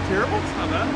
terrible. It's not bad.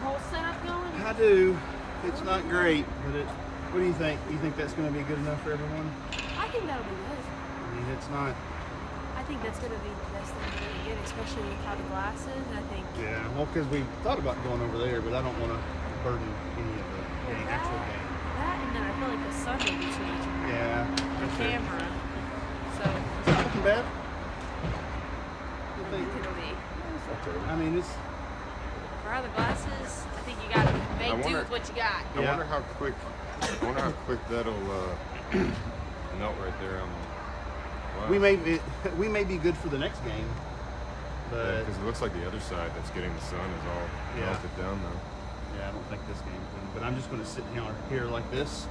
Whole setup going? I do. It's not great, but what do you think? You think that's going to be good enough for everyone? I think that'll be good. I mean, it's not. I think that's going to be the best thing we're going to get, especially with how the glass is. I think. Yeah, well, because we thought about going over there, but I don't want to burden any of the that, actual game. that, and then I feel like the sun will be too much. Yeah. The camera. So. It's not looking bad. I think It'll be. I mean, it's. For how the glass is, I think you got to make do with what you got. I wonder how quick. I wonder how quick that'll melt right there on the. Wow. We may be good for the next game, but because it looks like the other side that's getting the sun is all melted down though. Yeah, I don't think this game's going. But I'm just going to sit down here like this,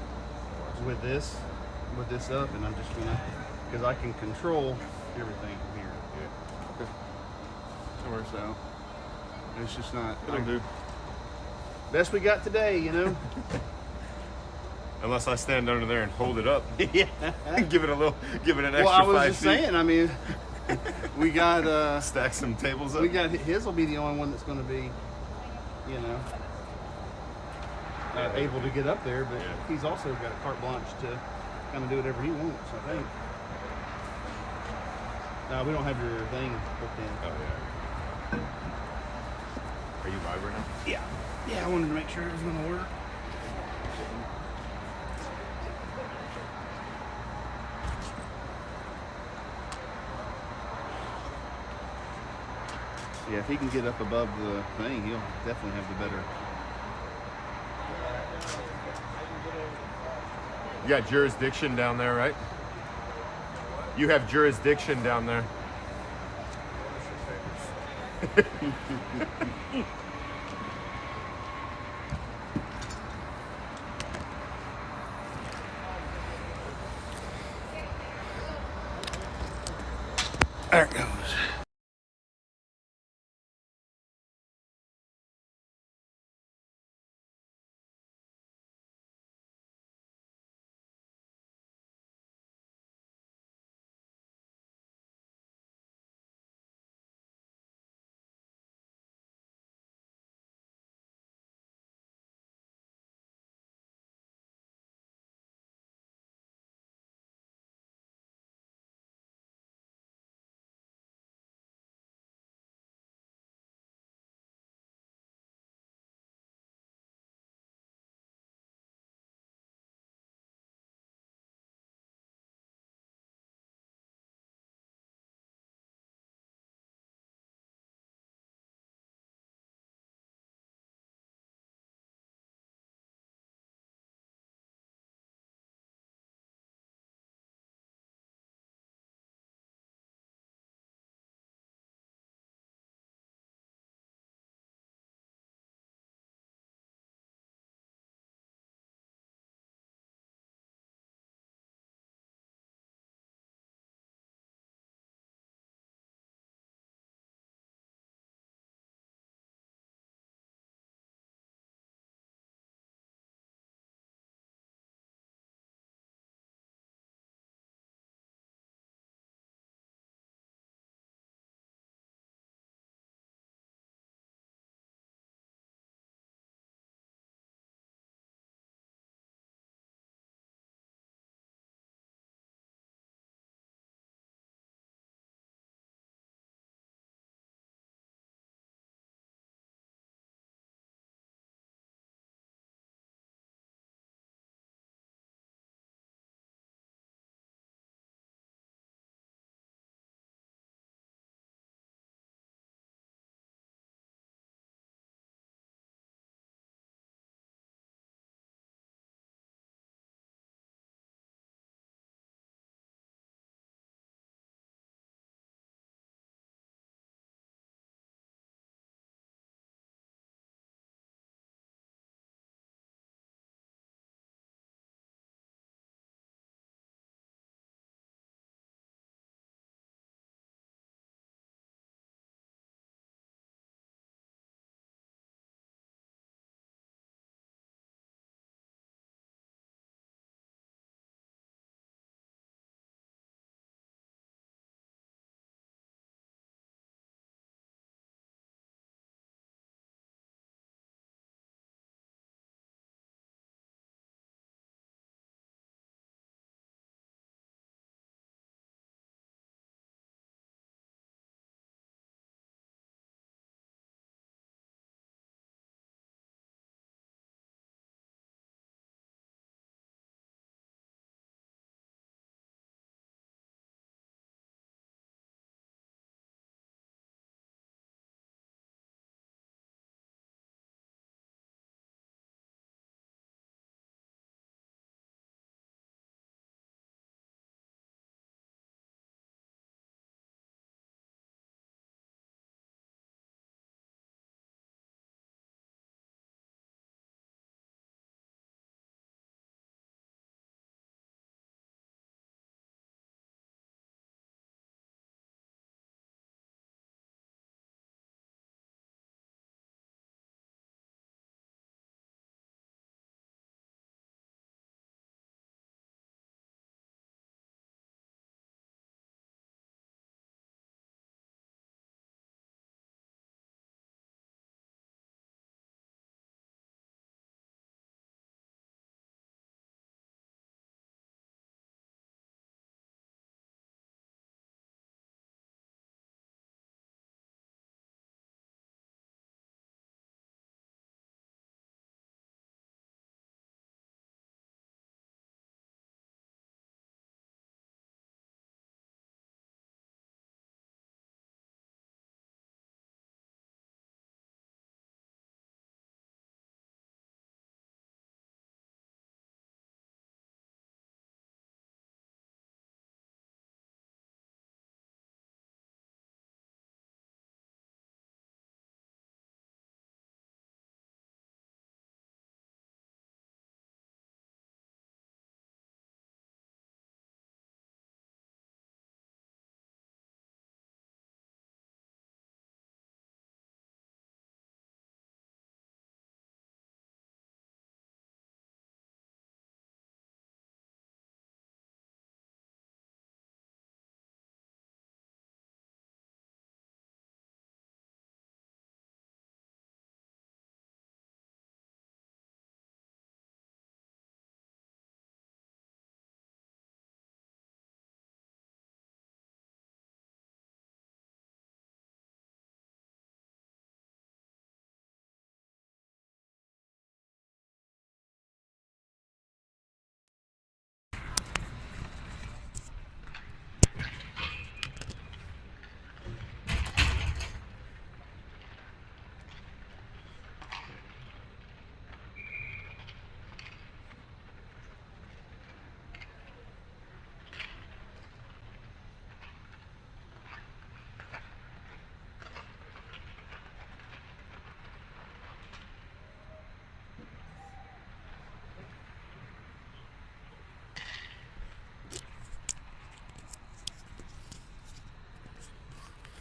with this up, and I'm just going to, because I can control everything from here. Yeah. Okay. Or so. It's just not. It'll do. Best we got today, you know. Unless I stand under there and hold it up. Yeah. give it an extra 5 feet. Well, I was just saying. I mean, we got stack some tables up. We got his will be the only one that's going to be, you know, able to get up there. But he's also got carte blanche to kind of do whatever he wants. I think. No, we don't have your thing hooked in. Oh yeah. Are you live right now? Yeah. Yeah, I wanted to make sure it was going to work. Yeah, if he can get up above the thing, he'll definitely have the better. You got jurisdiction down there, right? You have jurisdiction down there. There it goes.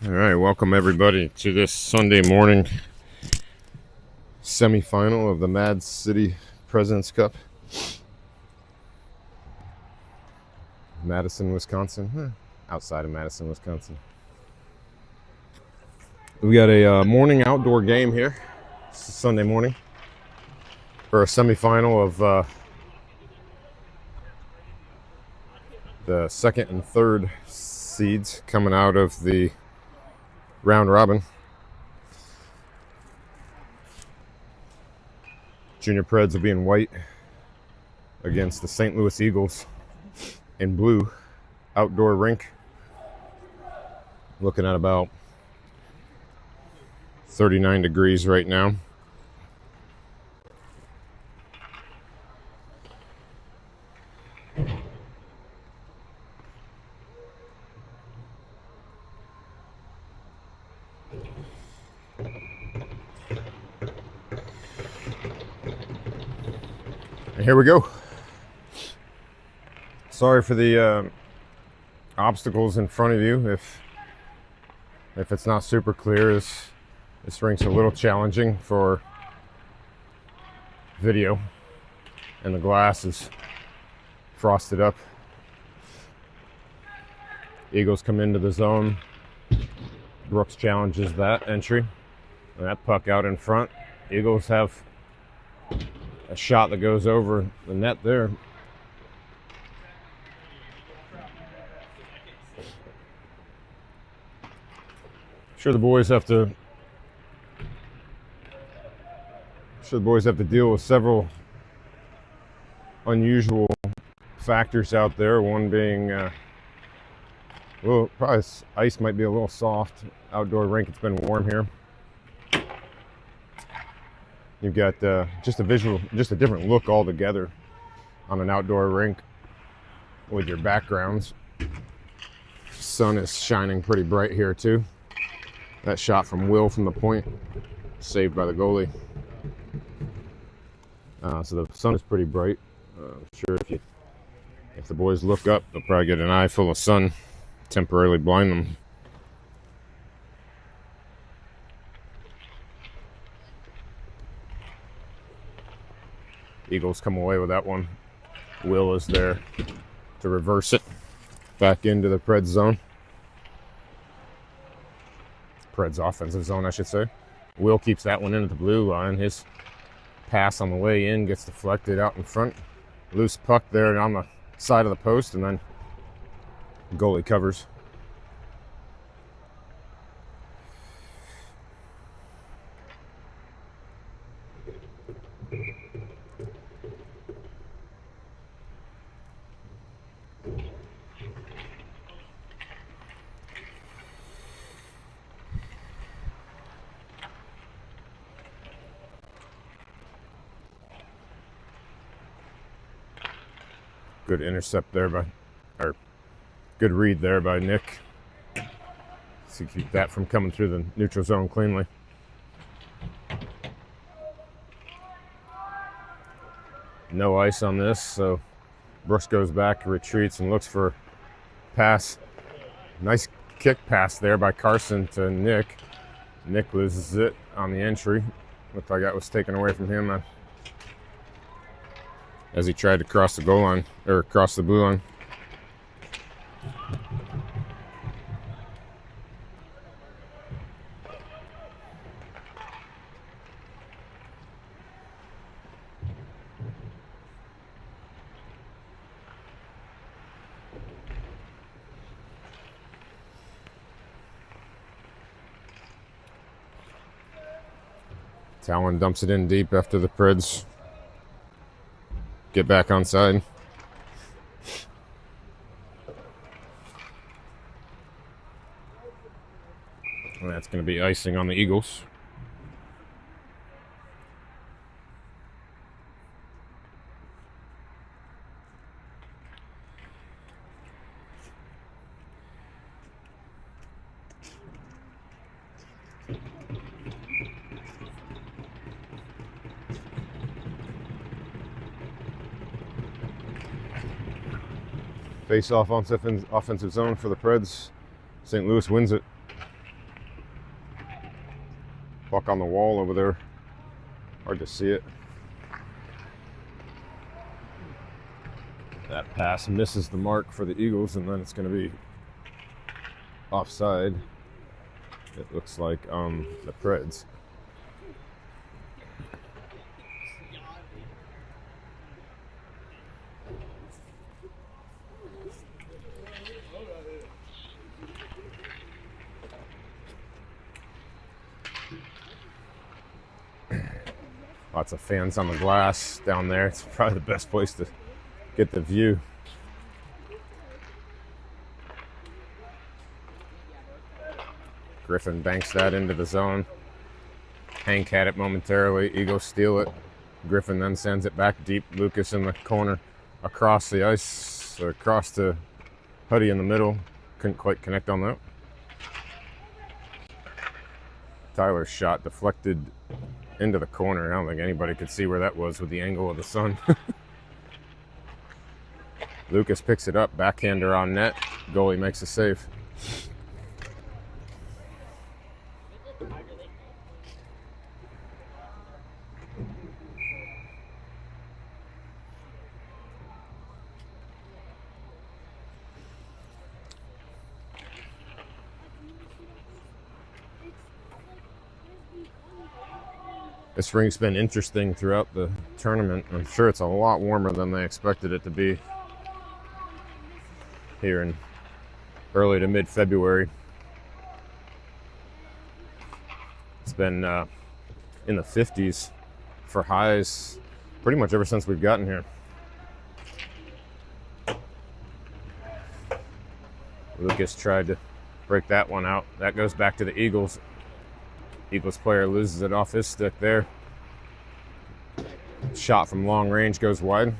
All right, welcome everybody to this Sunday morning semifinal of the Mad City President's Cup. Madison, Wisconsin. Outside of Madison, Wisconsin. We got a morning outdoor game here. It's a Sunday morning for a semifinal of the second and third seeds coming out of the round robin. Junior Preds will be in white against the St. Louis Eagles in blue. Outdoor rink. Looking at about 39 degrees right now. And here we go. Sorry for the obstacles in front of you. If it's not super clear, this rink's a little challenging for video, and the glass is frosted up. Eagles come into the zone. Brooks challenges that entry, and that puck out in front. Eagles have a shot that goes over the net there. Sure, the boys have to deal with several unusual factors out there. One being, well, probably ice might be a little soft. Outdoor rink, it's been warm here. You've got just a different look altogether on an outdoor rink with your backgrounds. Sun is shining pretty bright here too. That shot from Will from the point, saved by the goalie. So the sun is pretty bright. I'm sure if the boys look up, they'll probably get an eye full of sun, temporarily blind them. Eagles come away with that one. Will is there to reverse it back into the Preds zone. Preds offensive zone, I should say. Will keeps that one in at the blue line. His pass on the way in gets deflected out in front. Loose puck there on the side of the post, and then goalie covers. Good intercept there good read there by Nick to keep that from coming through the neutral zone cleanly. No ice on this, so Brooks goes back, retreats, and looks for pass. Nice kick pass there by Carson to Nick. Nick loses it on the entry. Looked like that was taken away from him as he tried to cross the goal line, or cross the blue line. Talon dumps it in deep after the Preds get back on side. And that's going to be icing on the Eagles. Face off offensive zone for the Preds. St. Louis wins it. Puck on the wall over there. Hard to see it. That pass misses the mark for the Eagles, and then it's going to be offside. It looks like the Preds. Lots of fans on the glass down there. It's probably the best place to get the view. Griffin banks that into the zone. Hank had it momentarily. Eagles steal it. Griffin then sends it back deep. Lucas in the corner, across the ice, across to Huddy in the middle. Couldn't quite connect on that. Tyler's shot deflected into the corner. I don't think anybody could see where that was with the angle of the sun. Lucas picks it up, backhander on net. Goalie makes a save. This rink's been interesting throughout the tournament. I'm sure it's a lot warmer than they expected it to be here in early to mid-February. It's been in the 50s for highs pretty much ever since we've gotten here. Lucas tried to break that one out. That goes back to the Eagles. Eagles player loses it off his stick there. Shot from long range goes wide.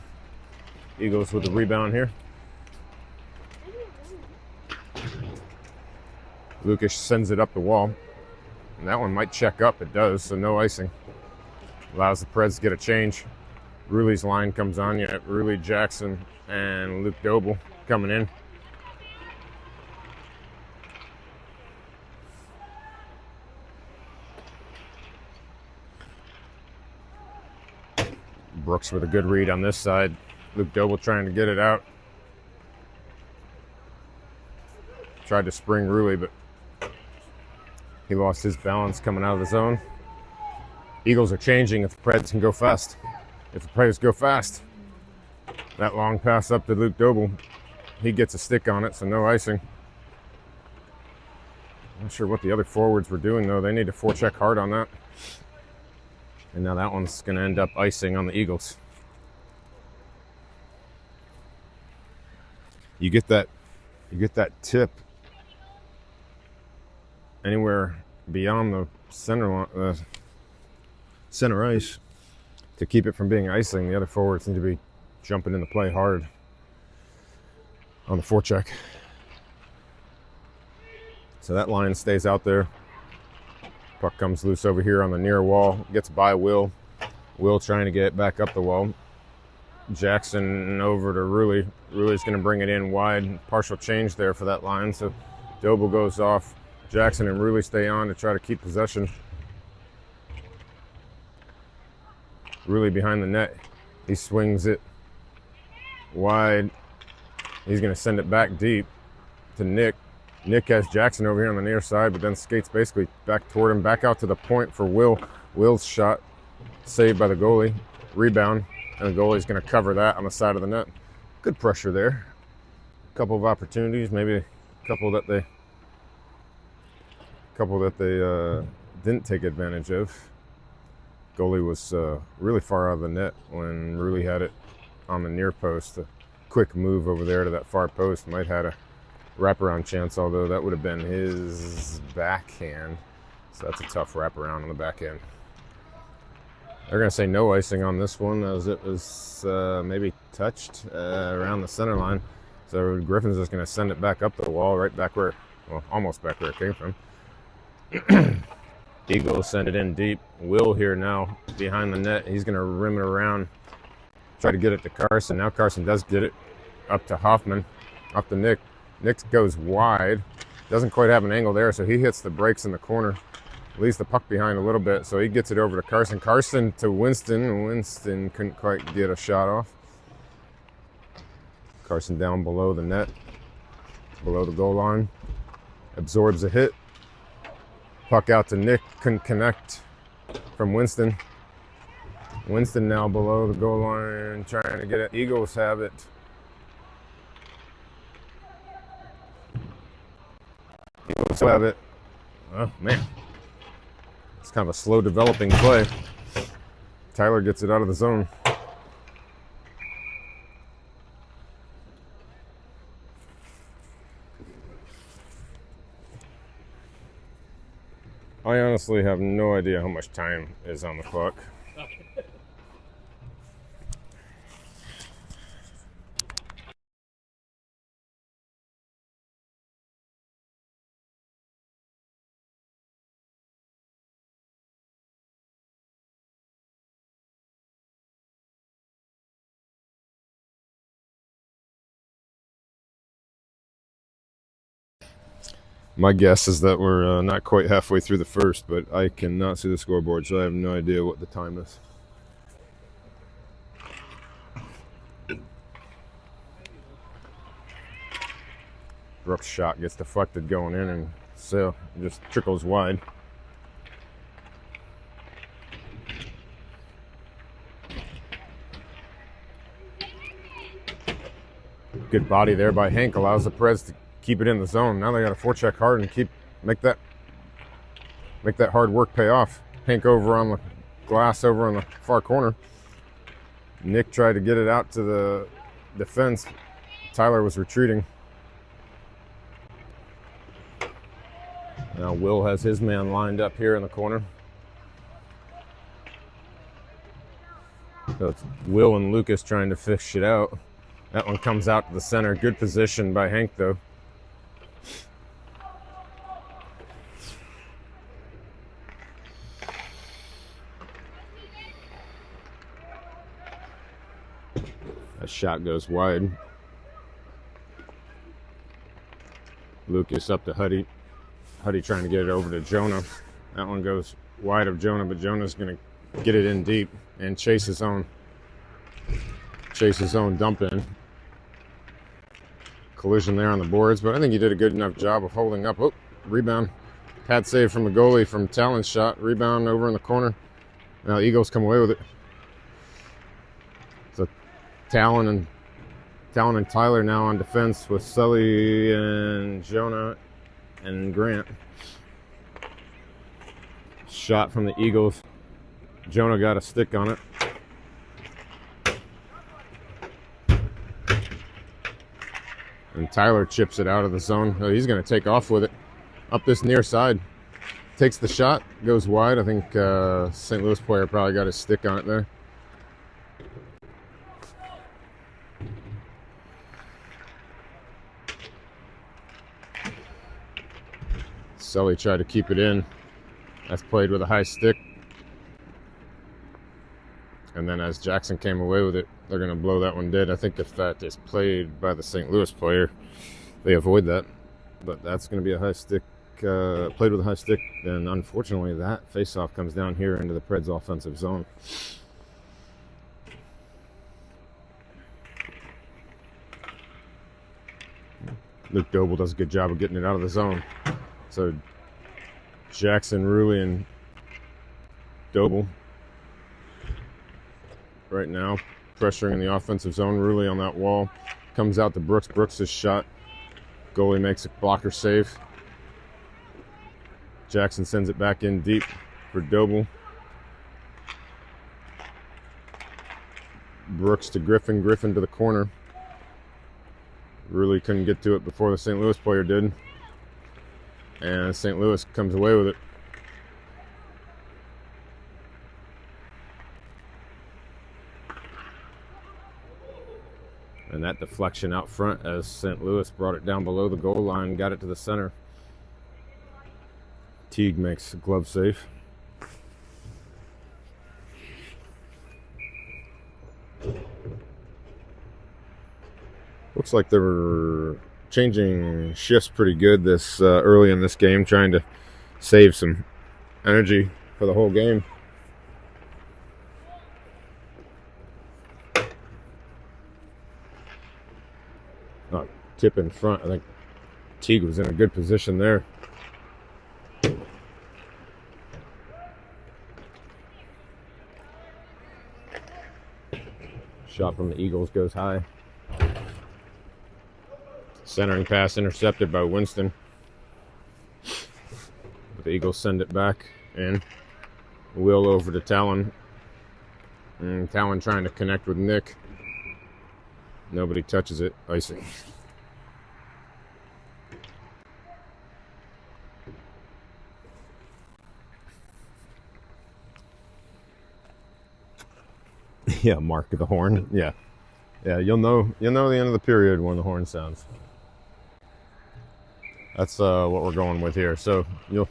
Eagles with the rebound here. Lucas sends it up the wall. And that one might check up. It does, so no icing. Allows the Preds to get a change. Ruli's line comes on. You have Ruli, Jackson, and Luke Doble coming in. Brooks with a good read on this side. Luke Doble trying to get it out. Tried to spring Ruli, but he lost his balance coming out of the zone. Eagles are changing if the Preds can go fast. If the Preds go fast, that long pass up to Luke Doble, he gets a stick on it, so no icing. Not sure what the other forwards were doing, though. They need to forecheck hard on that. And now that one's going to end up icing on the Eagles. You get that tip anywhere beyond the center ice to keep it from being icing. The other forwards need to be jumping in the play hard on the forecheck. So that line stays out there. Puck comes loose over here on the near wall. Gets by Will. Will trying to get it back up the wall. Jackson over to Ruli. Ruli's going to bring it in wide. Partial change there for that line. So Doble goes off. Jackson and Ruli stay on to try to keep possession. Ruli behind the net. He swings it wide. He's going to send it back deep to Nick. Nick has Jackson over here on the near side, but then skates basically back toward him, back out to the point for Will. Will's shot saved by the goalie. Rebound, and the goalie's going to cover that on the side of the net. Good pressure there. A couple of opportunities, maybe a couple that they didn't take advantage of. Goalie was really far out of the net when Ruli had it on the near post. A quick move over there to that far post might have had a wraparound chance, although that would have been his backhand. So that's a tough wraparound on the backhand. They're going to say no icing on this one, as it was maybe touched around the center line. So Griffin's just going to send it back up the wall, right back where, well, almost back where it came from. Eagles send it in deep. Will here now behind the net. He's going to rim it around, try to get it to Carson. Now Carson does get it up to Hoffman, up to Nick. Nick goes wide. Doesn't quite have an angle there, so he hits the brakes in the corner. leaves the puck behind a little bit, so he gets it over to Carson. Carson to Winston. Winston couldn't quite get a shot off. Carson down below the net, below the goal line. Absorbs a hit. Puck out to Nick, couldn't connect from Winston. Winston now below the goal line, trying to get it. Eagles have it. Eagles have it. Oh, man. It's kind of a slow developing play. Tyler gets it out of the zone. I honestly have no idea how much time is on the clock. My guess is that we're not quite halfway through the first, but I cannot see the scoreboard, so I have no idea what the time is. Brooks' shot gets deflected going in, and so just trickles wide. Good body there by Hank, allows the Preds to keep it in the zone. Now they got to forecheck hard and make that hard work pay off. Hank over on the glass over on the far corner. Nick tried to get it out to the defense. Tyler was retreating. Now Will has his man lined up here in the corner. So it's Will and Lucas trying to fish it out. That one comes out to the center. Good position by Hank, though. That shot goes wide. Lucas up to Huddy. Huddy trying to get it over to Jonah. That one goes wide of Jonah, but Jonah's going to get it in deep and chase his own dump in. Collision there on the boards, but I think he did a good enough job of holding up. Oh, rebound. Pad save from the goalie from Talon's shot. Rebound over in the corner. Now Eagles come away with it. So Talon and Tyler now on defense with Sully and Jonah and Grant. Shot from the Eagles. Jonah got a stick on it. And Tyler chips it out of the zone. Oh, he's going to take off with it. Up this near side. Takes the shot. Goes wide. I think St. Louis player probably got his stick on it there. Sully tried to keep it in. That's played with a high stick. And then as Jackson came away with it, they're going to blow that one dead. I think if that is played by the St. Louis player, they avoid that. But that's going to be a high stick, played with a high stick. And unfortunately, that faceoff comes down here into the Preds' offensive zone. Luke Doble does a good job of getting it out of the zone. So Jackson, Rulli, and Doble right now pressuring in the offensive zone. Rulli on that wall. Comes out to Brooks. Brooks' shot. Goalie makes a blocker save. Jackson sends it back in deep for Doble. Brooks to Griffin. Griffin to the corner. Rulli couldn't get to it before the St. Louis player did. And St. Louis comes away with it. And that deflection out front as St. Louis brought it down below the goal line, got it to the center. Teague makes a glove save. Looks like they were changing shifts pretty good this early in this game, trying to save some energy for the whole game. Tip in front. I think Teague was in a good position there. Shot from the Eagles goes high. Centering pass intercepted by Winston. But the Eagles send it back and Will over to Talon. And Talon trying to connect with Nick. Nobody touches it. Icing. Yeah, mark of the horn. Yeah. Yeah, you'll know the end of the period when the horn sounds. That's what we're going with here. So you'll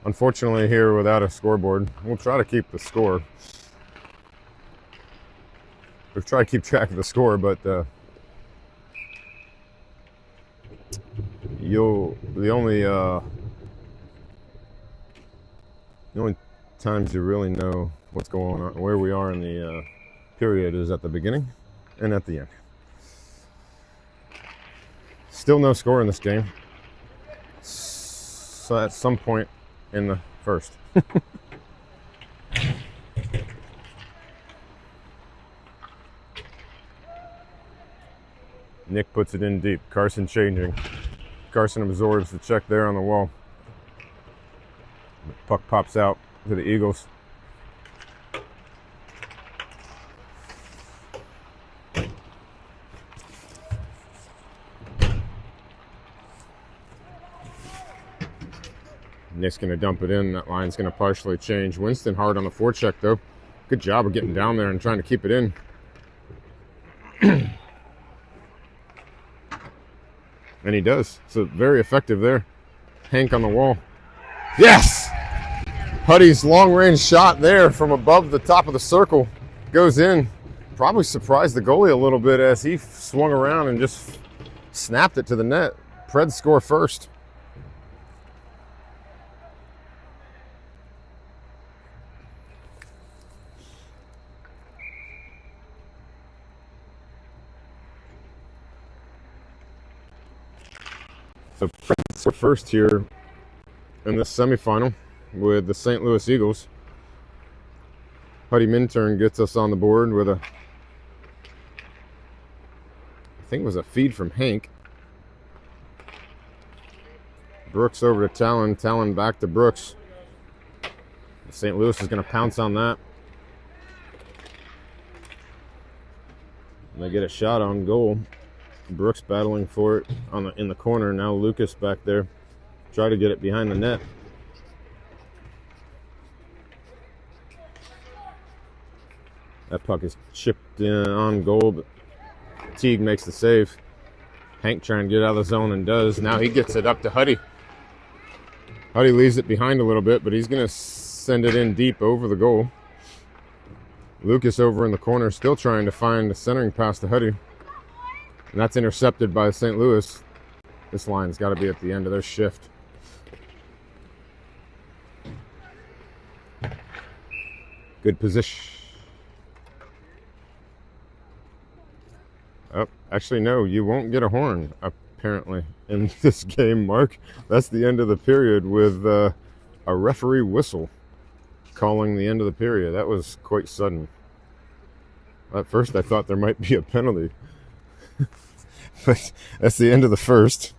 unfortunately here without a scoreboard. We'll try to keep the score. We'll try to keep track of the score, but the only times you really know what's going on, where we are in the period, is at the beginning and at the end. Still no score in this game. So at some point in the first. Nick puts it in deep. Carson changing. Carson absorbs the check there on the wall. The puck pops out to the Eagles. Nick's going to dump it in. That line's going to partially change. Winston hard on the forecheck, though. Good job of getting down there and trying to keep it in. And he does. So very effective there. Hank on the wall. Yes! Huddy's long-range shot there from above the top of the circle goes in. Probably surprised the goalie a little bit as he swung around and just snapped it to the net. Preds score first. So Preds are first here in this semifinal with the St. Louis Eagles. Huddy Minturn gets us on the board with I think it was a feed from Hank. Brooks over to Talon. Talon back to Brooks. St. Louis is going to pounce on that. And they get a shot on goal. Brooks battling for it in the corner. Now Lucas back there. Try to get it behind the net. That puck is chipped in on goal, but Teague makes the save. Hank trying to get out of the zone and does. Now he gets it up to Huddy. Huddy leaves it behind a little bit, but he's going to send it in deep over the goal. Lucas over in the corner still trying to find the centering pass to Huddy. And that's intercepted by St. Louis. This line's got to be at the end of their shift. Good position. Oh, actually, no, you won't get a horn, apparently, in this game, Mark. That's the end of the period with a referee whistle calling the end of the period. That was quite sudden. At first, I thought there might be a penalty. But that's the end of the first.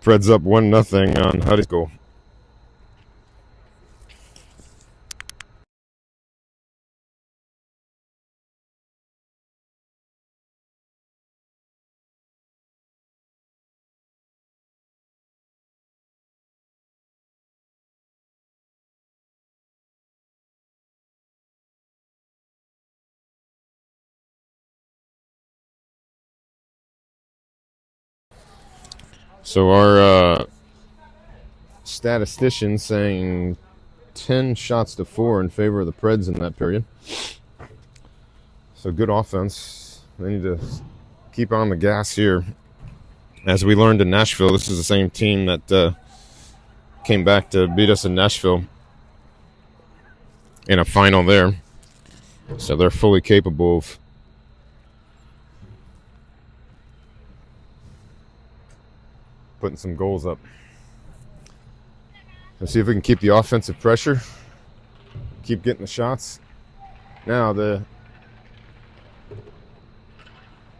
Preds up 1-0 on Huddy's goal. So our statistician saying 10 shots to 4 in favor of the Preds in that period. So good offense. They need to keep on the gas here. As we learned in Nashville, this is the same team that came back to beat us in Nashville in a final there. So they're fully capable of putting some goals up. Let's see if we can keep the offensive pressure, keep getting the shots. Now the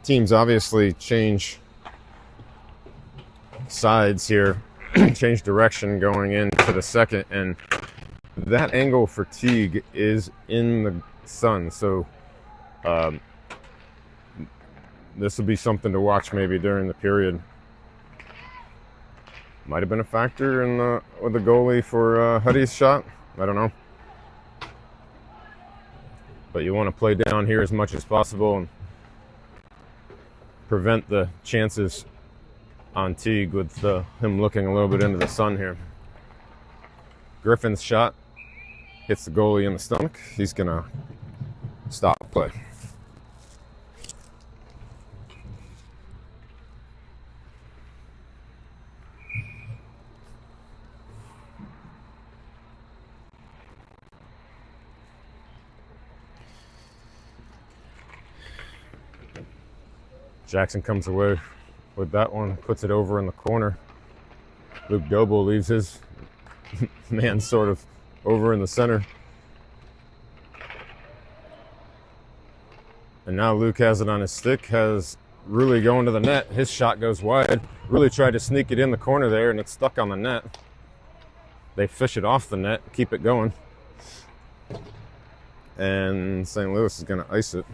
teams obviously change sides here, change direction going into the second, and that angle for Teague is in the sun, so this will be something to watch maybe during the period. Might have been a factor in with the goalie for Huddy's shot. I don't know. But you want to play down here as much as possible and prevent the chances on Teague with him looking a little bit into the sun here. Griffin's shot hits the goalie in the stomach. He's going to stop play. Jackson comes away with that one, puts it over in the corner. Luke Doble leaves his man sort of over in the center. And now Luke has it on his stick, has Rulli going to the net. His shot goes wide. Rulli tried to sneak it in the corner there, and it's stuck on the net. They fish it off the net, keep it going. And St. Louis is going to ice it.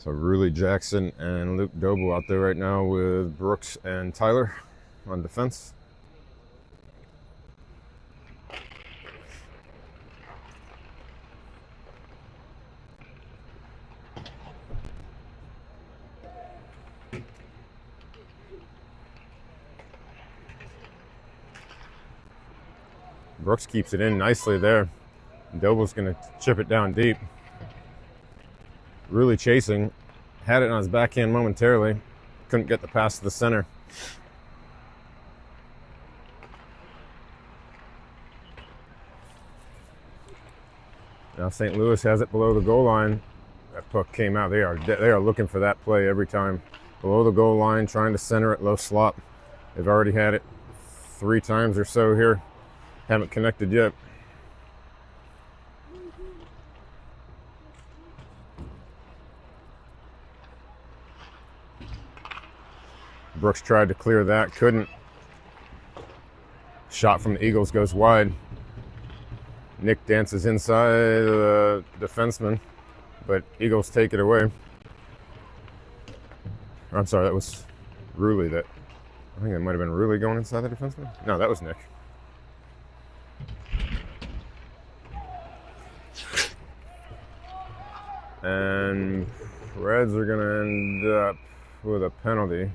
So Rulli, Jackson, and Luke Doble out there right now with Brooks and Tyler on defense. Brooks keeps it in nicely there. Doble's going to chip it down deep. Really chasing, had it on his backhand momentarily, couldn't get the pass to the center. Now St. Louis has it below the goal line. That puck came out. They are looking for that play every time. Below the goal line, trying to center it, low slot. They've already had it 3 times or so here. Haven't connected yet. Brooks tried to clear that, couldn't. Shot from the Eagles goes wide. Nick dances inside the defenseman, but Eagles take it away. I'm sorry, that was Rulli. I think it might have been Rulli going inside the defenseman. No, that was Nick. And Preds are going to end up with a penalty.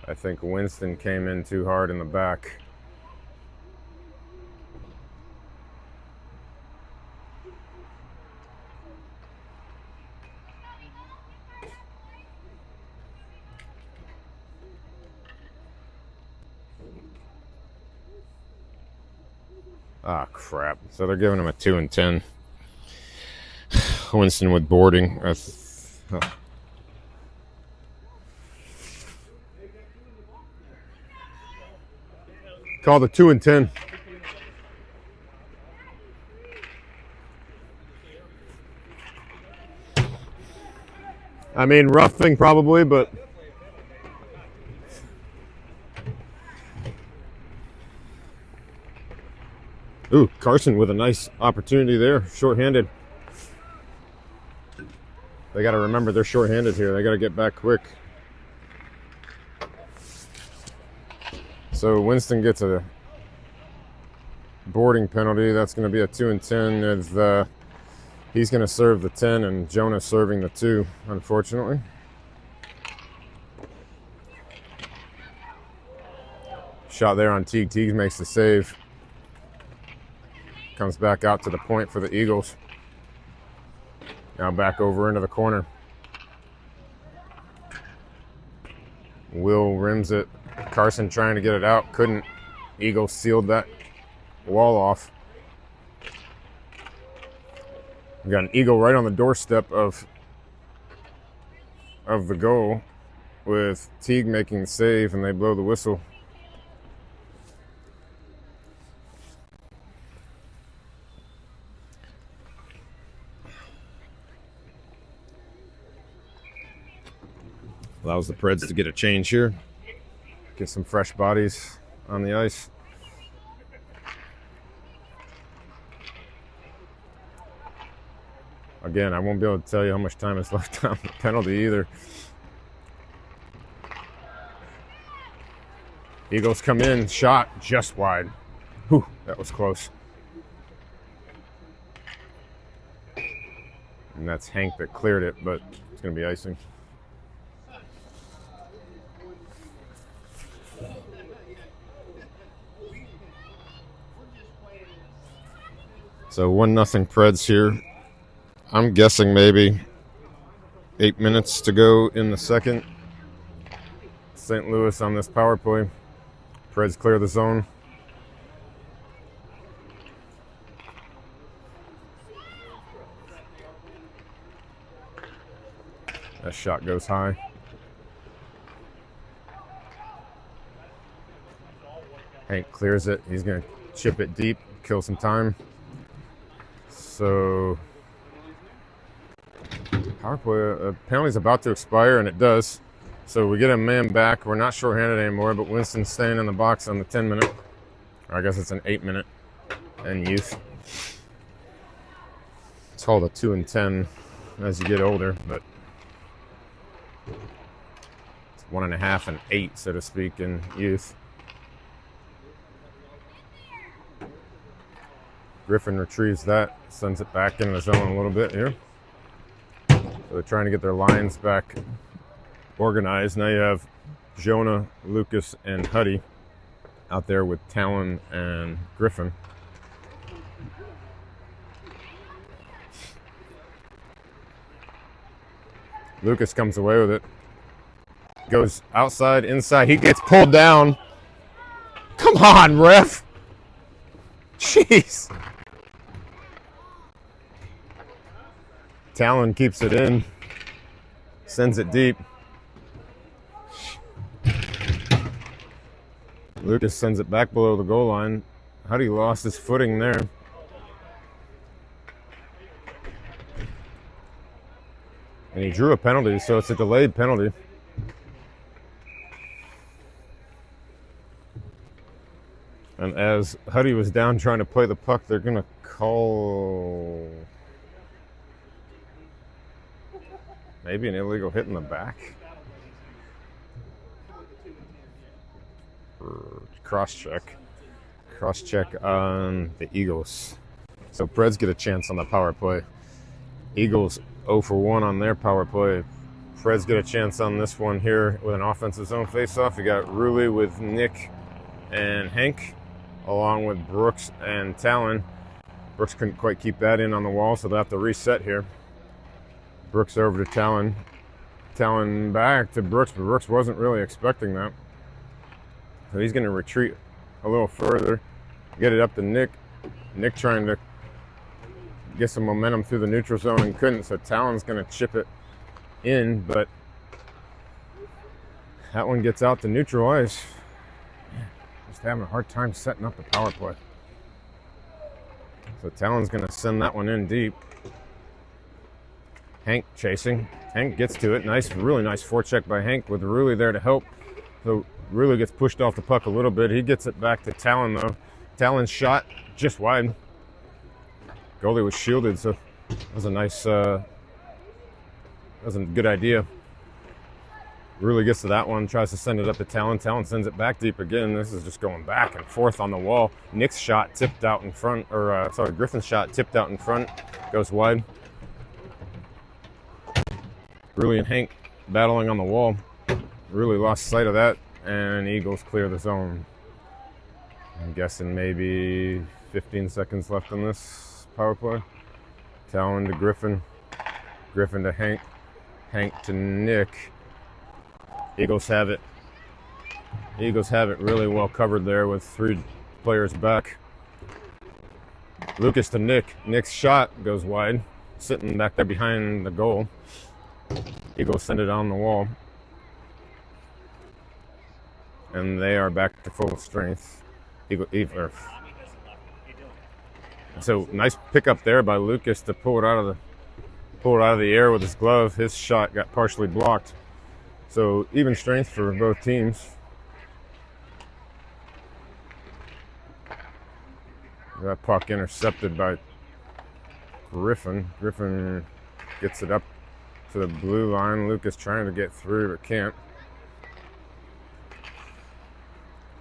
I think Winston came in too hard in the back. Ah, crap. So they're giving him a 2 and 10. Winston with boarding. Call the 2 and 10. I mean, roughing probably, but ooh, Carson with a nice opportunity there, shorthanded. They got to remember they're shorthanded here. They got to get back quick. So Winston gets a boarding penalty. That's going to be a 2 and 10. He's going to serve the 10, and Jonah serving the 2, unfortunately. shot there on Teague. Teague makes the save. Comes back out to the point for the Eagles. Now back over into the corner. Will rims it. Carson trying to get it out. Couldn't. Eagles sealed that wall off. We got an Eagle right on the doorstep of the goal with Teague making the save, and they blow the whistle. Allows the Preds to get a change here. Get some fresh bodies on the ice. Again, I won't be able to tell you how much time is left on the penalty either. Eagles come in, shot just wide. Whew, that was close. And that's Hank that cleared it, but it's going to be icing. So 1-0 Preds here. I'm guessing maybe 8 minutes to go in the second. St. Louis on this power play. Preds clear the zone. That shot goes high. Hank clears it. He's going to chip it deep, kill some time. So power play penalty's about to expire, and it does. So we get a man back. We're not shorthanded anymore, but Winston's staying in the box on the 10-minute. Or I guess it's an 8-minute and youth. It's called a 2 and 10 as you get older, but it's 1.5 and 8, so to speak, in youth. Griffin retrieves that, sends it back in the zone a little bit here. So they're trying to get their lines back organized. Now you have Jonah, Lucas, and Huddy out there with Talon and Griffin. Lucas comes away with it. Goes outside, inside. He gets pulled down. Come on, ref. Jeez. Talon keeps it in. Sends it deep. Lucas sends it back below the goal line. Huddy lost his footing there. And he drew a penalty, so it's a delayed penalty. And as Huddy was down trying to play the puck, they're going to call maybe an illegal hit in the back. Cross-check. Cross-check on the Eagles. So Preds get a chance on the power play. Eagles 0 for 1 on their power play. Preds get a chance on this one here with an offensive zone face-off. You got Rulli with Nick and Hank, along with Brooks and Talon. Brooks couldn't quite keep that in on the wall, so they'll have to reset here. Brooks over to Talon. Talon back to Brooks, but Brooks wasn't really expecting that. So he's going to retreat a little further, get it up to Nick. Nick trying to get some momentum through the neutral zone and couldn't, so Talon's going to chip it in, but that one gets out to neutral ice. Just having a hard time setting up the power play. So Talon's going to send that one in deep. Hank chasing. Hank gets to it. Nice, really nice forecheck by Hank with Rulli there to help. So Rulli gets pushed off the puck a little bit. He gets it back to Talon though. Talon's shot just wide. Goalie was shielded, so that was a nice, that was a good idea. Rulli gets to that one, tries to send it up to Talon. Talon sends it back deep again. This is just going back and forth on the wall. Nick's shot tipped out in front, or Griffin's shot tipped out in front, goes wide. Rulli and Hank battling on the wall. Rulli lost sight of that, and Eagles clear the zone. I'm guessing maybe 15 seconds left on this power play. Talon to Griffin. Griffin to Hank. Hank to Nick. Eagles have it. Eagles have it really well covered there with 3 players back. Lucas to Nick. Nick's shot goes wide, sitting back there behind the goal. Eagles send it on the wall. And they are back to full strength. So nice pickup there by Lucas to pull it out of the air with his glove. His shot got partially blocked. So even strength for both teams. That puck intercepted by Griffin. Griffin gets it up to the blue line. Lucas trying to get through but can't.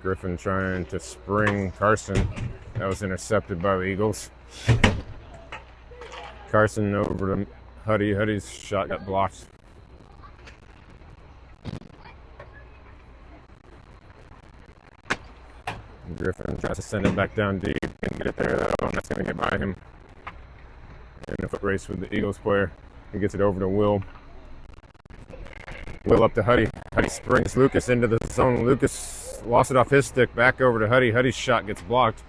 Griffin trying to spring Carson. That was intercepted by the Eagles. Carson over to Huddy. Huddy's shot got blocked. Griffin tries to send it back down deep and get it there though, and that's going to get by him. In a foot race with the Eagles player. He gets it over to Will. Will up to Huddy. Huddy springs Lucas into the zone. Lucas lost it off his stick. Back over to Huddy. Huddy's shot gets blocked.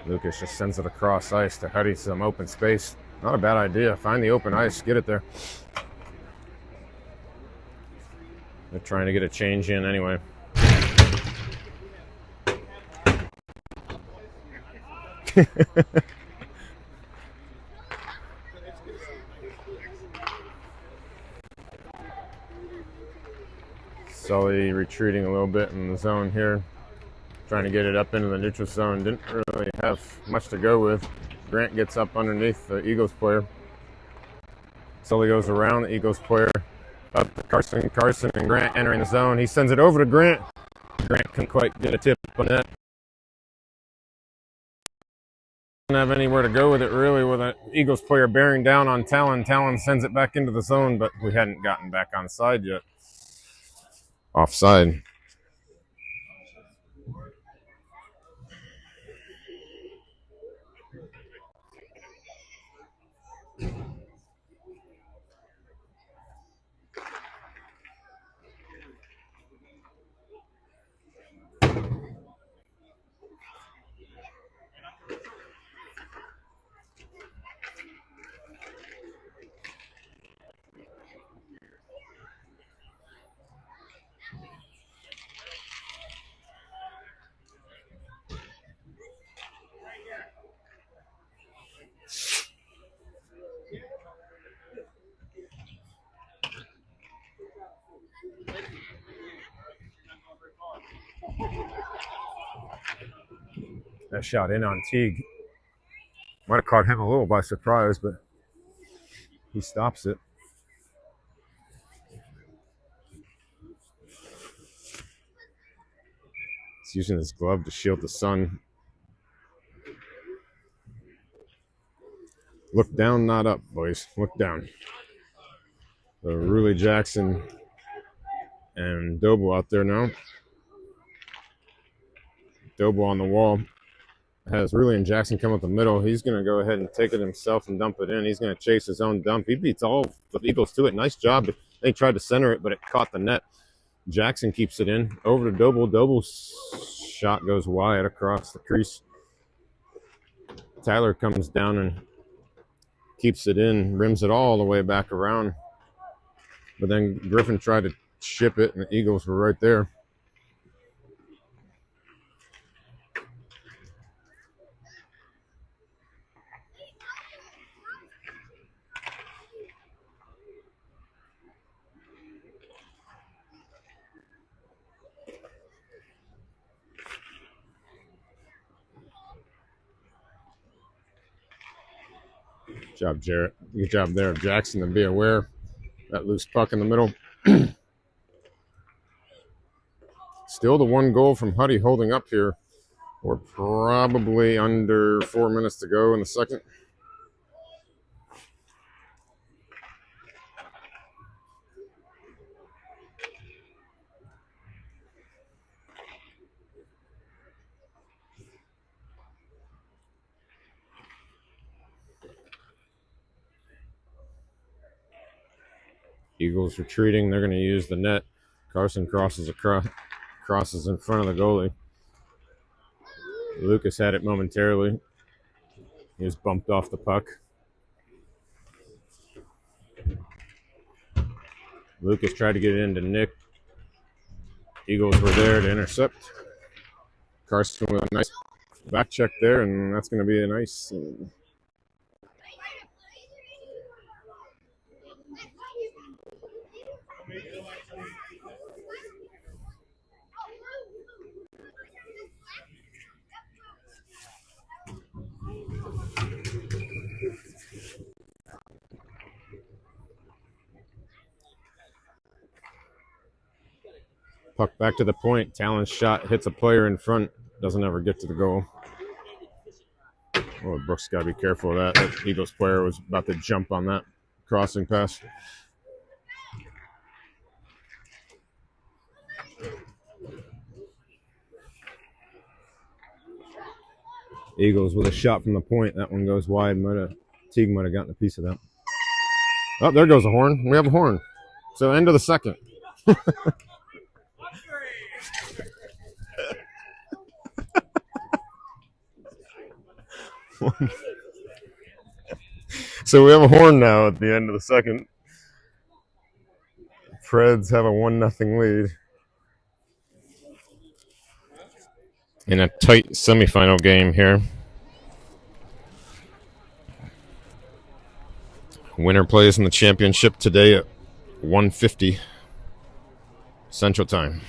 Lucas just sends it across ice to Huddy, some open space. Not a bad idea. Find the open ice, get it there. They're trying to get a change in anyway. Sully retreating a little bit in the zone here. Trying to get it up into the neutral zone. Didn't really have much to go with. Grant gets up underneath the Eagles player. Sully goes around the Eagles player. Up to Carson. Carson and Grant entering the zone. He sends it over to Grant. Grant couldn't quite get a tip on that. Didn't have anywhere to go with it really with an Eagles player bearing down on Talon. Talon sends it back into the zone, but we hadn't gotten back on side yet. Offside. That shot in on Teague. Might have caught him a little by surprise, but he stops it. He's using his glove to shield the sun. Look down, not up, boys. Look down. So Ruley Jackson and Doble out there now. Doble on the wall. Has Ruley and Jackson come up the middle. He's going to go ahead and take it himself and dump it in. He's going to chase his own dump. He beats all the Eagles to it. Nice job. They tried to center it, but it caught the net. Jackson keeps it in. Over to Doble. Doble's shot goes wide across the crease. Tyler comes down and keeps it in. Rims it all the way back around. But then Griffin tried to ship it, and the Eagles were right there. Good job, Jarrett. Good job there, Jackson, to be aware. That loose puck in the middle. Still the one goal from Huddy holding up here. We're probably under 4 minutes to go in the second. Eagles retreating. They're going to use the net. Carson crosses in front of the goalie. Lucas had it momentarily. He was bumped off the puck. Lucas tried to get it into Nick. Eagles were there to intercept. Carson with a nice back check there, and that's going to be a nice... Puck back to the point. Talon's shot hits a player in front. Doesn't ever get to the goal. Oh, Brooks got to be careful of that. That Eagles player was about to jump on that crossing pass. Eagles with a shot from the point. That one goes wide. Teague might have gotten a piece of that. Oh, there goes a horn. We have a horn. So end of the second. So we have a horn now at the end of the second. Preds have a 1-0 lead. In a tight semifinal game here. Winner plays in the championship today at 1:50 Central Time.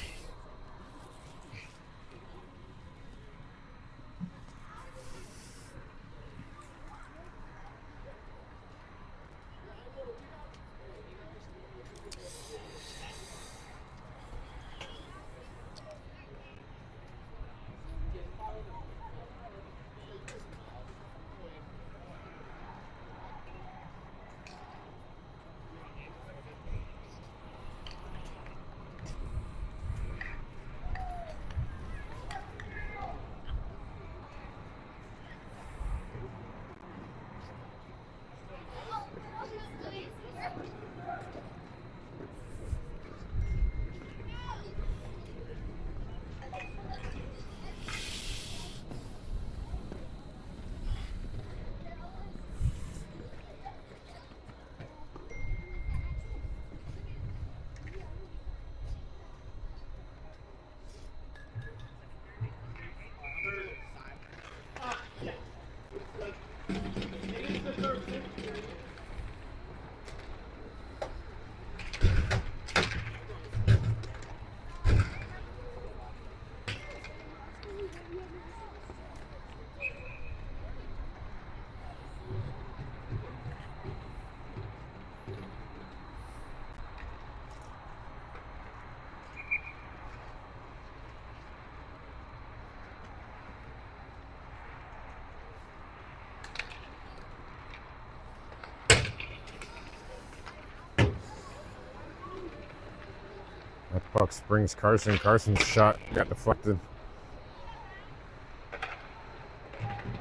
That puck springs Carson. Carson's shot got deflected.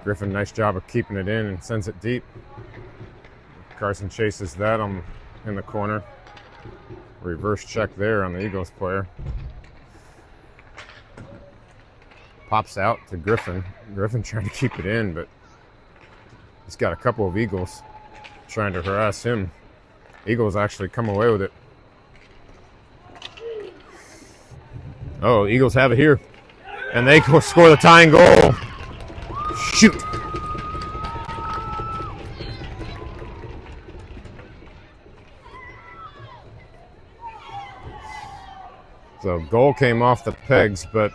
Griffin, nice job of keeping it in and sends it deep. Carson chases that in the corner. Reverse check there on the Eagles player. Pops out to Griffin. Griffin trying to keep it in, but he's got a couple of Eagles trying to harass him. Eagles actually come away with it. Oh, Eagles have it here. And they score the tying goal. Shoot. So goal came off the pegs, but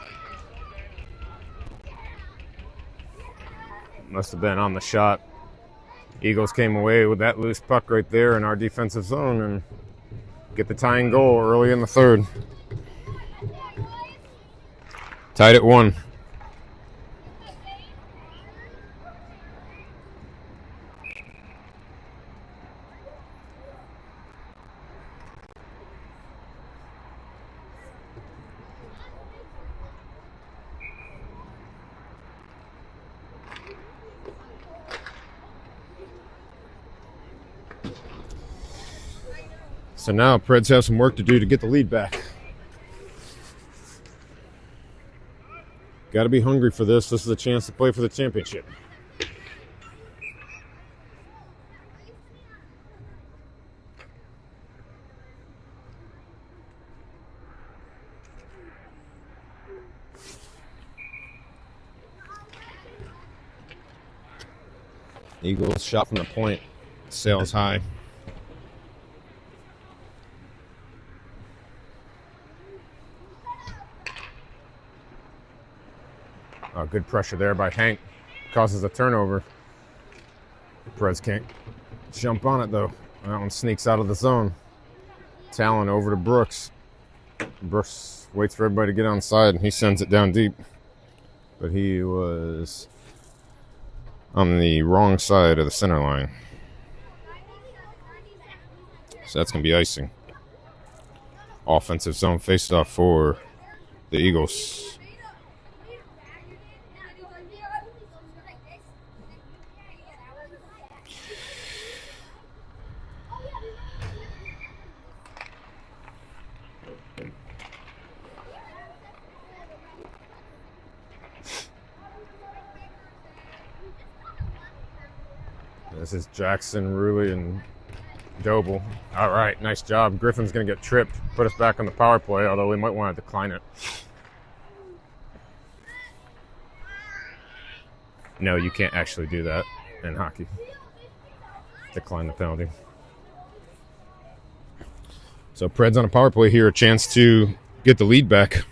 must have been on the shot. Eagles came away with that loose puck right there in our defensive zone and get the tying goal early in the third. Tied at 1. So now Preds have some work to do to get the lead back. Got to be hungry for this. This is a chance to play for the championship. Eagles shot from the point. Sails high. Oh, good pressure there by Hank. Causes a turnover. Preds can't jump on it, though. That one sneaks out of the zone. Talon over to Brooks. Brooks waits for everybody to get on side, and he sends it down deep. But he was on the wrong side of the center line. So that's going to be icing. Offensive zone faceoff for the Eagles. This is Jackson, Ruley, and Doble. All right, nice job. Griffin's going to get tripped. Put us back on the power play, although we might want to decline it. No, you can't actually do that in hockey. Decline the penalty. So Preds on a power play here, a chance to get the lead back.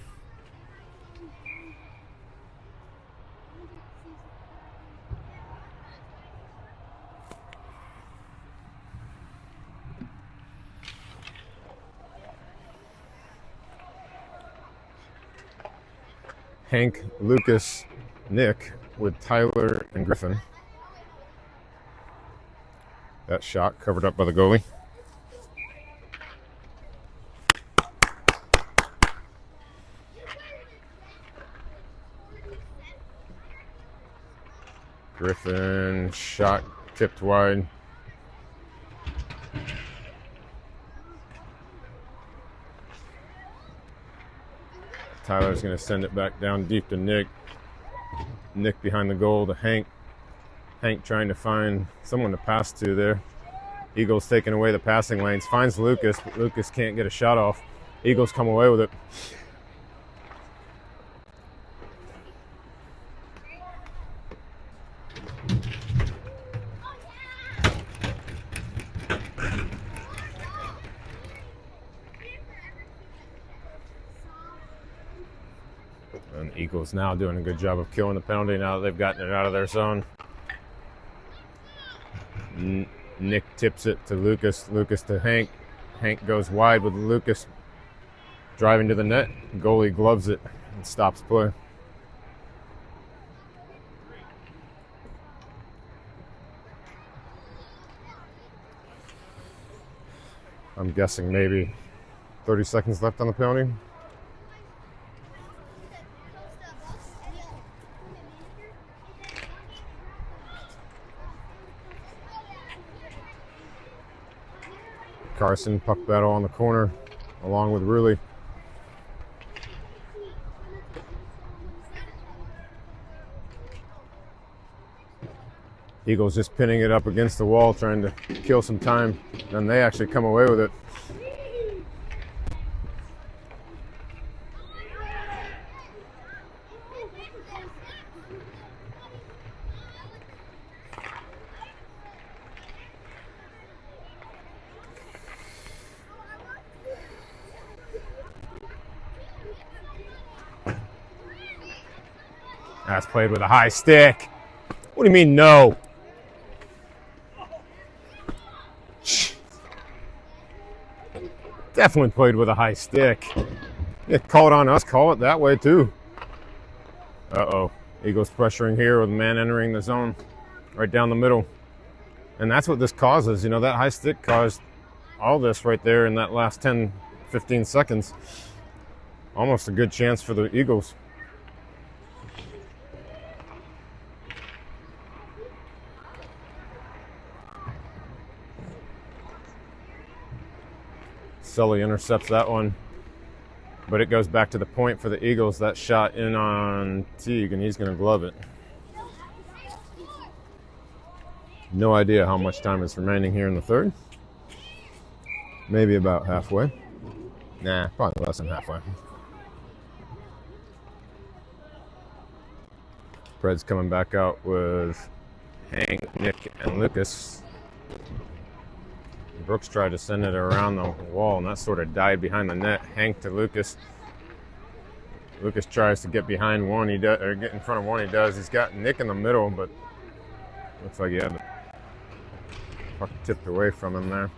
Hank, Lucas, Nick with Tyler and Griffin. That shot covered up by the goalie. Griffin shot tipped wide. Tyler's going to send it back down deep to Nick. Nick behind the goal to Hank. Hank trying to find someone to pass to there. Eagles taking away the passing lanes. Finds Lucas, but Lucas can't get a shot off. Eagles come away with it. And Eagles now doing a good job of killing the penalty now that they've gotten it out of their zone. Nick tips it to Lucas. Lucas to Hank. Hank goes wide with Lucas driving to the net. Goalie gloves it and stops play. I'm guessing maybe 30 seconds left on the penalty. Carson, puck battle on the corner, along with Ruley. Eagles just pinning it up against the wall, trying to kill some time. Then they actually come away with it. That's played with a high stick. What do you mean, no? Definitely played with a high stick. Yeah, call it on us. Call it that way, too. Uh-oh. Eagles pressuring here with a man entering the zone right down the middle. And that's what this causes. You know, that high stick caused all this right there in that last 10, 15 seconds. Almost a good chance for the Eagles. Sully intercepts that one, but it goes back to the point for the Eagles. That shot in on Teague, and he's going to glove it. No idea how much time is remaining here in the third. Maybe about halfway. Nah, probably less than halfway. Preds coming back out with Hank, Nick, and Lucas. Brooks tried to send it around the wall, and that sort of died behind the net. Hank to Lucas. Lucas tries to get behind one. He does, or get in front of one. He does. He's got Nick in the middle, but looks like he had the puck tipped away from him there.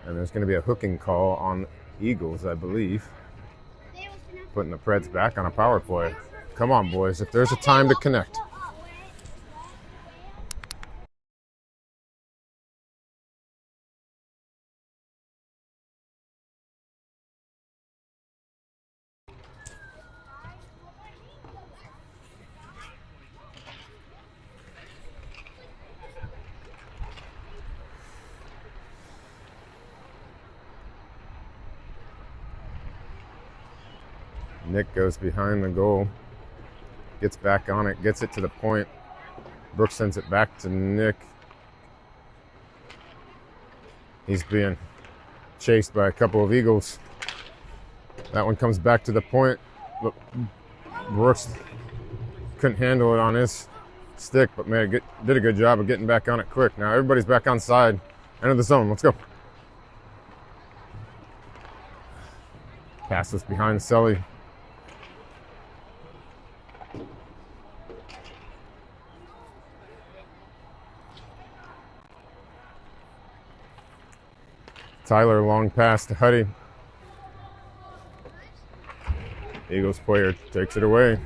And there's going to be a hooking call on Eagles, I believe, putting the Preds back on a power play. Come on, boys. If there's a time to connect. Nick goes behind the goal, gets back on it, gets it to the point. Brooks sends it back to Nick. He's being chased by a couple of Eagles. That one comes back to the point, but Brooks couldn't handle it on his stick, but did a good job of getting back on it quick. Now everybody's back on side. Enter the zone. Let's go. Pass this behind Sully. Tyler, long pass to Huddy. Eagles player takes it away.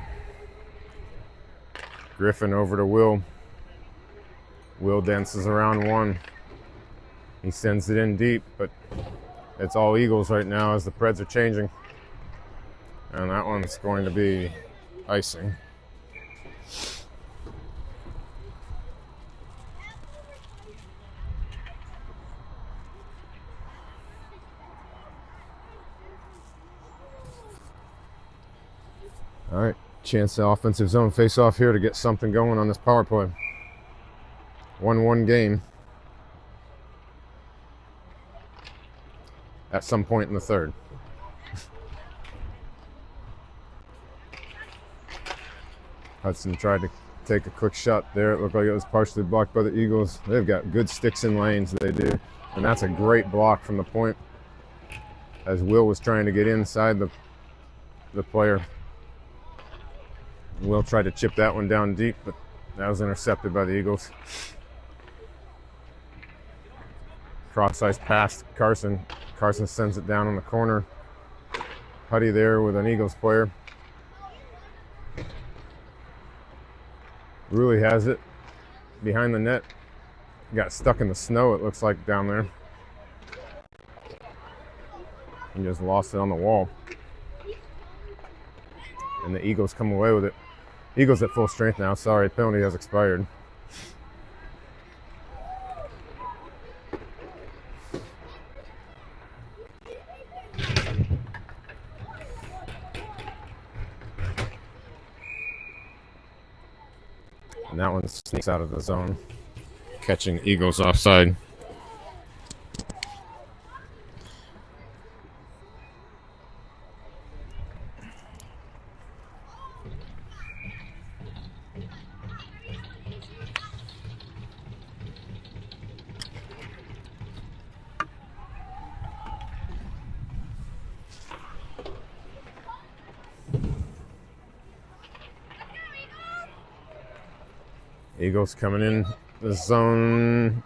Griffin over to Will. Will dances around one. He sends it in deep, but it's all Eagles right now as the Preds are changing. And that one's going to be icing. All right, chance to offensive zone face-off here to get something going on this power play. 1-1 game at some point in the third. Hudson tried to take a quick shot there. It looked like it was partially blocked by the Eagles. They've got good sticks in lanes, they do. And that's a great block from the point as Will was trying to get inside the player. Will tried to chip that one down deep, but that was intercepted by the Eagles. Cross-ice pass, Carson. Carson sends it down on the corner. Huddy there with an Eagles player. Rulli has it behind the net. Got stuck in the snow, it looks like, down there. And just lost it on the wall. And the Eagles come away with it. Eagles at full strength now. Sorry, penalty has expired. And that one sneaks out of the zone, catching Eagles offside. Eagles coming in the zone.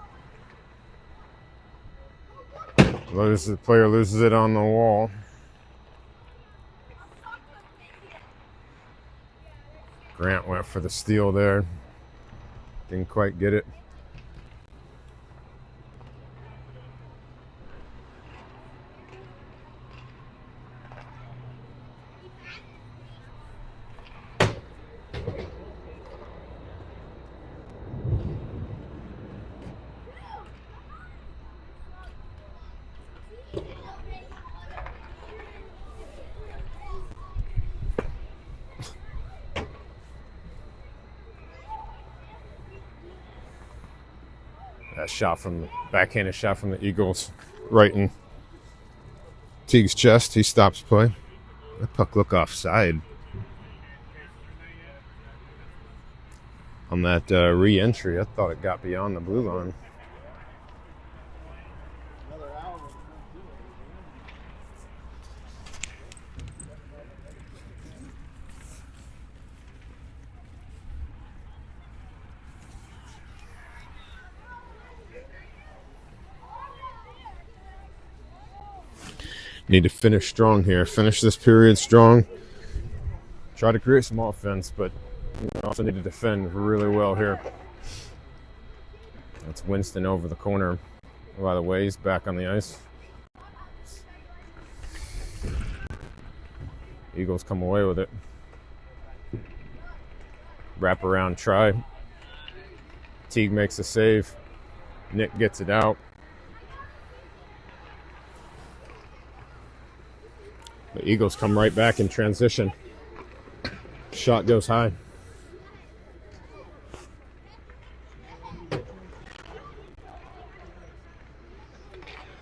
The player loses it on the wall. Grant went for the steal there. Didn't quite get it. That shot from the backhanded shot from the Eagles, right in Teague's chest. He stops play. That puck look offside on that re-entry. I thought it got beyond the blue line. Need to finish strong here. Finish this period strong. Try to create some offense, but you also need to defend really well here. That's Winston over the corner. By the way, he's back on the ice. Eagles come away with it. Wrap around try. Teague makes a save. Nick gets it out. The Eagles come right back in transition. Shot goes high.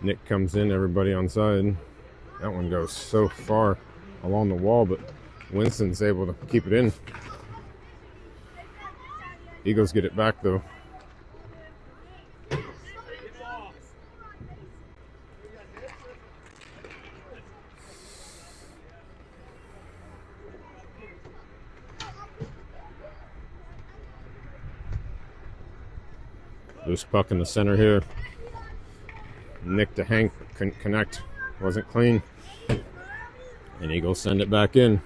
Nick comes in, everybody on side. That one goes so far along the wall, but Winston's able to keep it in. Eagles get it back though. Loose puck in the center here. Nick to Hank, couldn't connect, wasn't clean. And Eagles send it back in.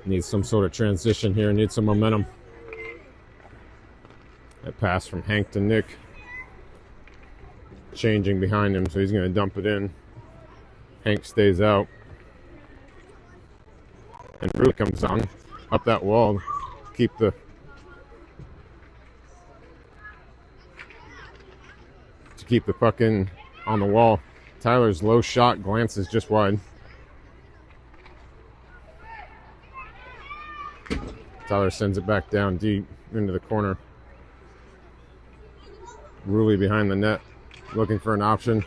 Needs some sort of transition here, needs some momentum. That pass from Hank to Nick. Changing behind him, so he's going to dump it in. Hank stays out. And Brew comes on up that wall. Keep the puck in on the wall. Tyler's low shot glances just wide. Tyler sends it back down deep into the corner. Ruley behind the net, looking for an option.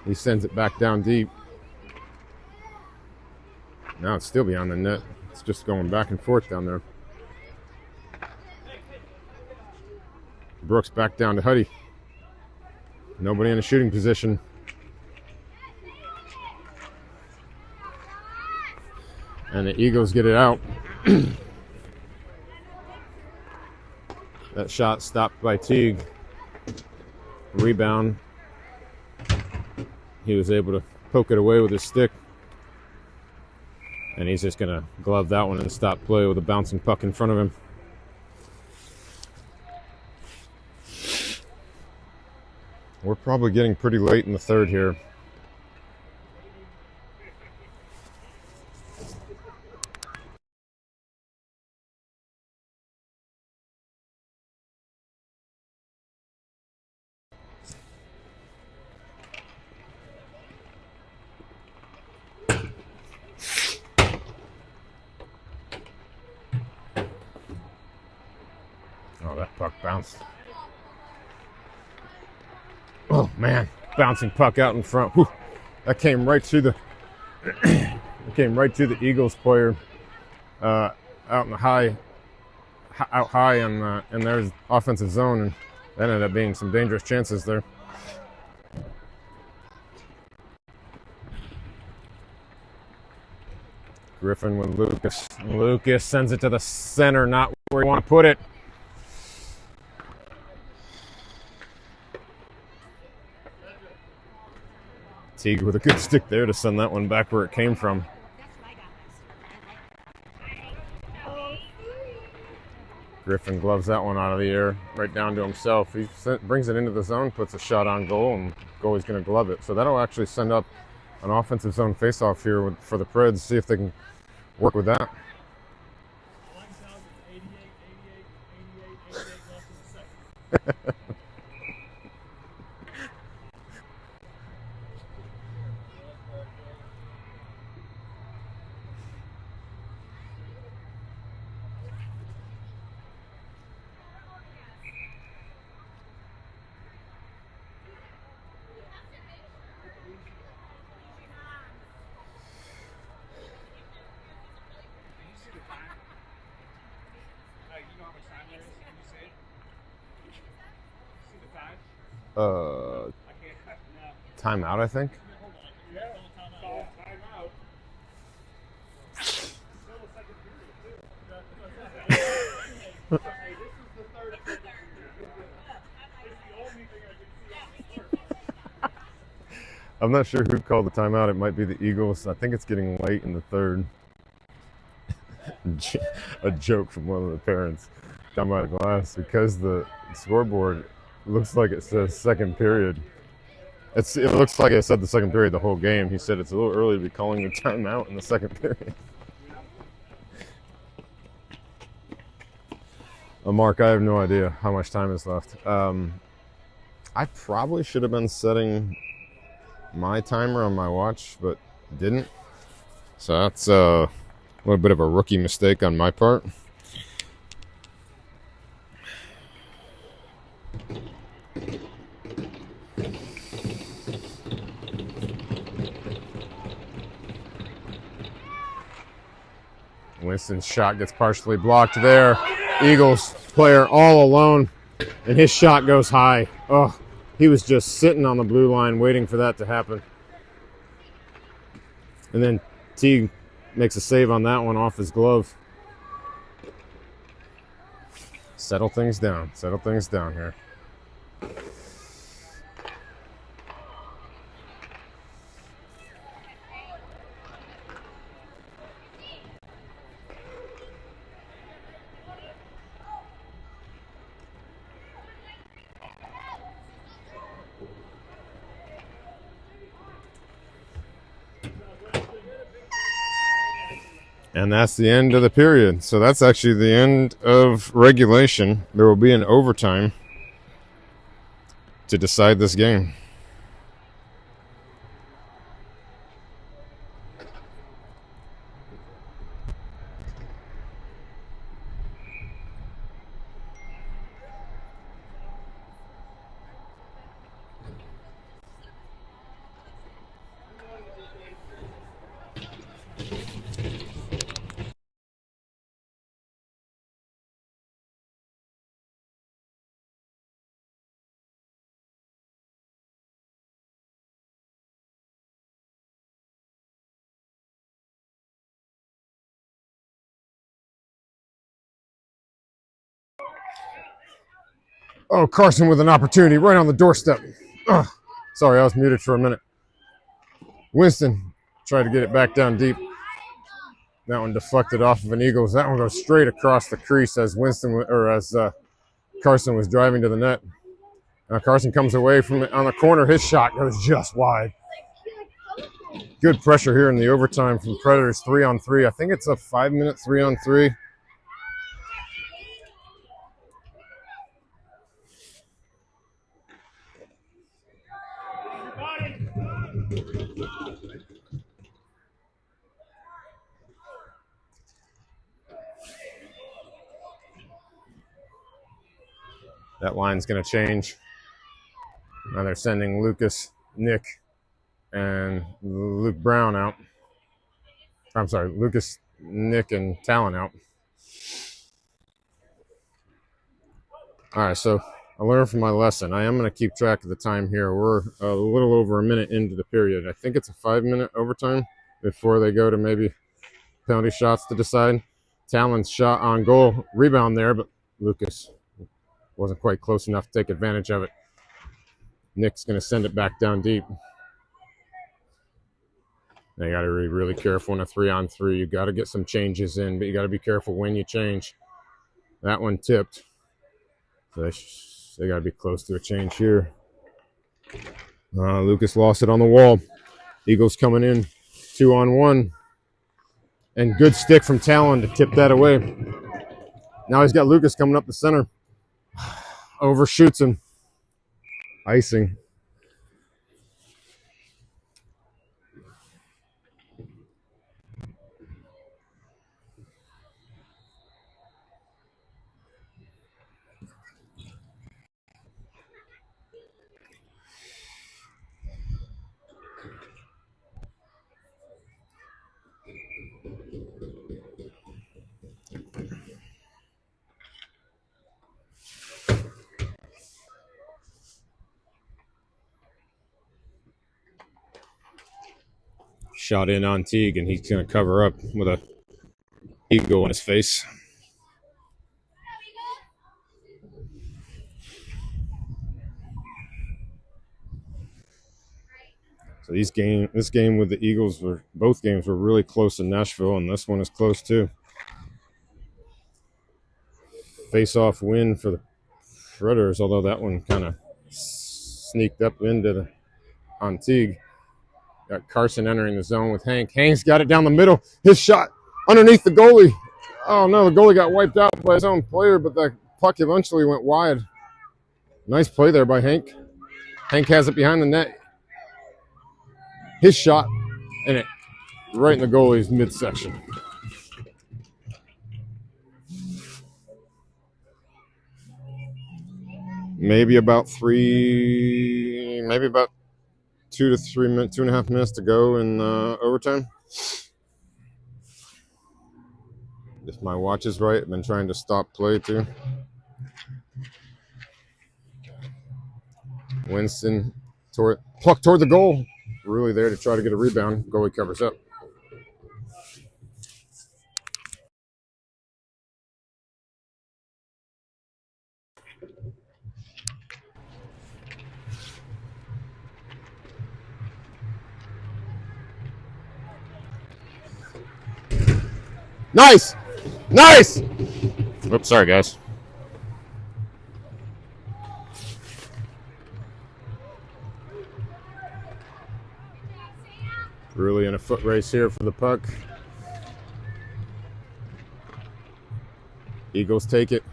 He sends it back down deep. Now it's still beyond the net. It's just going back and forth down there. Brooks back down to Huddy. Nobody in a shooting position. And the Eagles get it out. That shot stopped by Teague. Rebound. He was able to poke it away with his stick. And he's just going to glove that one and stop play with a bouncing puck in front of him. We're probably getting pretty late in the third here. Oh, that puck bounced. Oh man, bouncing puck out in front. Whew. That came right to the Eagles player out in the out high in their offensive zone, and that ended up being some dangerous chances there. Griffin with Lucas. Lucas sends it to the center, not where you want to put it. Teague with a good stick there to send that one back where it came from. Griffin gloves that one out of the air, right down to himself. He brings it into the zone, puts a shot on goal, and goalie's going to glove it. So that'll actually send up an offensive zone faceoff here for the Preds. See if they can work with that. Timeout, I think. I'm not sure who called the timeout. It might be the Eagles. I think it's getting late in the third. A joke from one of the parents. Talking about a glass because the scoreboard looks like it says second period. It looks like it said the second period the whole game. He said it's a little early to be calling the timeout in the second period. Mark, I have no idea how much time is left. I probably should have been setting my timer on my watch, but didn't. So that's a little bit of a rookie mistake on my part. Winston's shot gets partially blocked there. Eagles player all alone, and his shot goes high. Oh, he was just sitting on the blue line waiting for that to happen. And then Teague makes a save on that one off his glove. Settle things down here. And that's the end of the period. So that's actually the end of regulation. There will be an overtime to decide this game. Oh, Carson with an opportunity right on the doorstep. Oh, sorry, I was muted for a minute. Winston tried to get it back down deep. That one deflected off of an Eagles. That one goes straight across the crease as Carson was driving to the net. Now Carson comes away from it on the corner. His shot goes just wide. Good pressure here in the overtime from Predators 3-on-3. I think it's a 5-minute 3-on-3. That line's going to change. Now they're sending Lucas, Nick, and Luke Brown out. I'm sorry, Lucas, Nick, and Talon out. All right, so I learned from my lesson. I am going to keep track of the time here. We're a little over a minute into the period. I think it's a 5-minute overtime before they go to maybe penalty shots to decide. Talon's shot on goal, rebound there, but Lucas wasn't quite close enough to take advantage of it. Nick's going to send it back down deep. Now you got to be really careful in a 3-on-3. You got to get some changes in, but you got to be careful when you change. That one tipped. So they got to be close to a change here. Lucas lost it on the wall. Eagles coming in 2-on-1. And good stick from Talon to tip that away. Now he's got Lucas coming up the center. Overshoots him. Icing. Shot in on Teague, and he's going to cover up with a ego on his face. So this game with the Eagles both games were really close in Nashville, and this one is close too. Face-off win for the Predators, although that one kind of sneaked up into on Teague. Got Carson entering the zone with Hank. Hank's got it down the middle. His shot underneath the goalie. Oh no, the goalie got wiped out by his own player, but the puck eventually went wide. Nice play there by Hank. Hank has it behind the net. His shot, and it right in the goalie's midsection. Maybe about 2.5 minutes to go in overtime. If my watch is right, I've been trying to stop play too. Winston plucked toward the goal. Really there to try to get a rebound. Goalie covers up. Nice! Nice! Oops, sorry guys. Really in a foot race here for the puck. Eagles take it.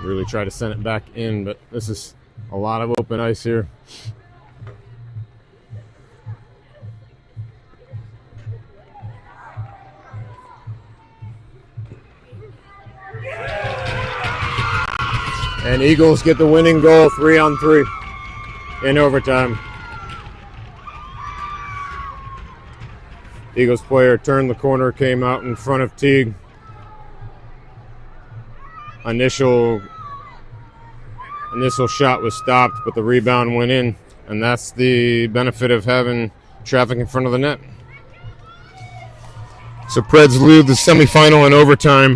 Really try to send it back in, but this is a lot of open ice here. And Eagles get the winning goal, 3-on-3 in overtime. Eagles player turned the corner, came out in front of Teague. Initial shot was stopped, but the rebound went in, and that's the benefit of having traffic in front of the net. So Preds lose the semifinal in overtime.